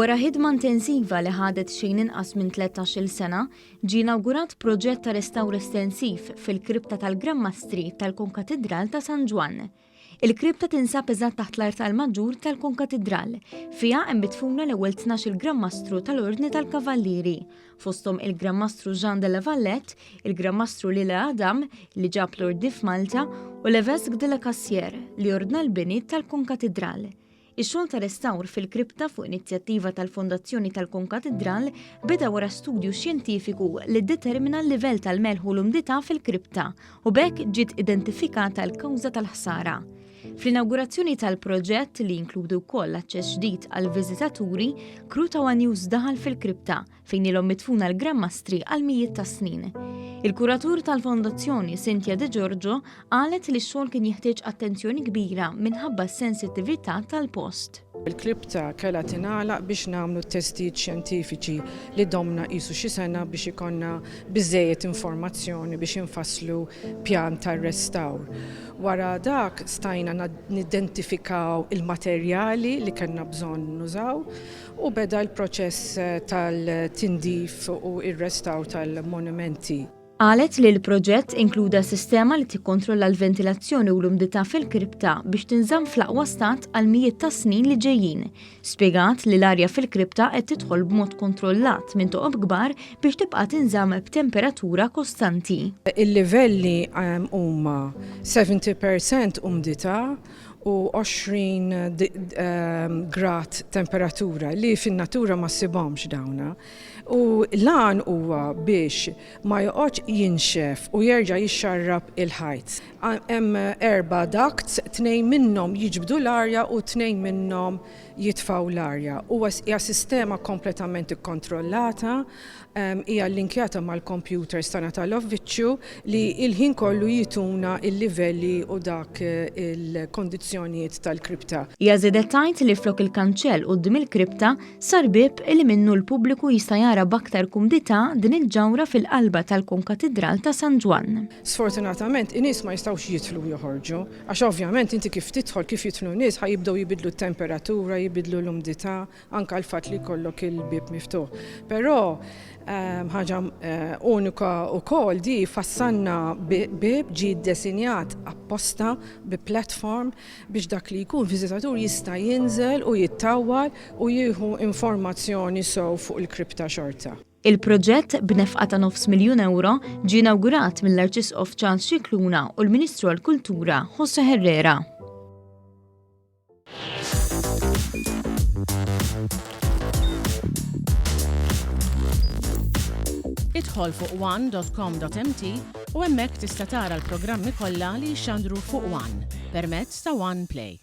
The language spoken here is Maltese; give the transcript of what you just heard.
Wara ħidma intensiva li ħadet xejn inqas minn 13-il sena, ġie inawgurat proġett ta' restawr estensiv fil-kripta tal-Grammastri tal-Konkatedral ta' San Ġwan. Il-kripta tinsab eżatt taħt l-art tal-Maġġur tal-Konkatedral. Fiha hemm mitfuna l-ewwel 12 il-Grammastru tal-Ordni tal-Kavallieri, fosthom il-Grammastru Jean de la Valette, il-Grammastru Lila Adam li ġab l-Ordi f'Malta u l-Évêque de la Cassière li ordna l-bini tal-Konkatedral. Ix-xogħol ta' restawr fil-kripta fuq inizjattiva tal-Fondazzjoni tal-Konkatedral beda wara studju xjentifiku li ddetermina l-livell tal-melħ u l-umdità fil-kripta u b'hekk ġiet identifikata l-kawża tal-ħsara. Fl-inawgurazzjoni tal-proġett li jinkludu wkoll aċċess ġdid għal viżitaturi, Kruta News daħal fil-kripta fejn ilhom mitfuna l-Grammastri għal mijiet ta' snin. Il-kuratur tal-Fondazzjoni Cynthia De Giorgio qalet li x-xogħol kien jeħtieġ attenzjoni kbira minħabba s-sensittività tal-post. Il-kripta kellha tingħalaq biex nagħmlu testijiet xjentifiċi li domna qisu xi sena biex ikonna biżżejjed informazzjoni biex infasslu pjan tar-restawr. Wara dak stajna nidentifikaw il-materjali li kellna bżonn nużaw u beda l-proċess tal-tindif u r-restawr tal-monumenti. Qalet li l-proġett inkluda sistema li tikkontrolla l-ventilazzjoni u l-umdità fil-kripta biex tinżamm fl-aqwa stat għal mijiet ta' snin li ġejjin. Spjegat li l-arja fil-kripta qed tidħol b'mod kontrollat minn toqob kbar biex tibqa' tinżamm b'temperatura kostanti. Il-livelli huma 70% umdità u 20 grad temperatura li fin-natura ma ssibhomx dawna. U lan huwa biex ma joqgħodx jinxef u jerġa' jixxarrab il-ħajt. Hemm 4 ducts, 2 minnhom jiġbdu l-arja u 2 minnhom jitfgħu l-arja. Huwa hija sistema kompletament ikkontrollata, hija linkjata mal-computers tagħna tal-uffiċċju li l-ħin kollu jituna il-livelli u dak il-kondizzjonijiet tal-kripta. Hija żiedet tgħid li flok il-kanċell quddiem il-kripta sar bieb li minnu l-pubbliku jista' jara b'aktar kumdità din il-ġawra fil-qalba tal-Konkatedral ta' San Ġwan. Sfortunatament in-nies ma jistgħux jidħlu joħorġu, għax ovvjament inti kif tidħol kif jidħlu nies ħajibdew jibidlu t-temperatura, jibidlu l-umdità, anke l-fatt li jkollok il-bieb miftuħ. Però ħaġa unika wkoll di fassanna bieb ġie ddesinjat apposta bi platform biex dak li jkun viżitatur jista' jinżel u jittawwal u jieħu informazzjoni sew fuq il-kripta xorta. Il-proġett b'nefqa ta' €9,000,000 ġie inawgurat mill-Arċisqof Charles Scicluna u l-Ministru għall-Kultura José Herrera. Idħol fuq one.com.mt u hemmhekk tista' tara l-programmi kollha li jxandru fuq One permezz ta' One Play.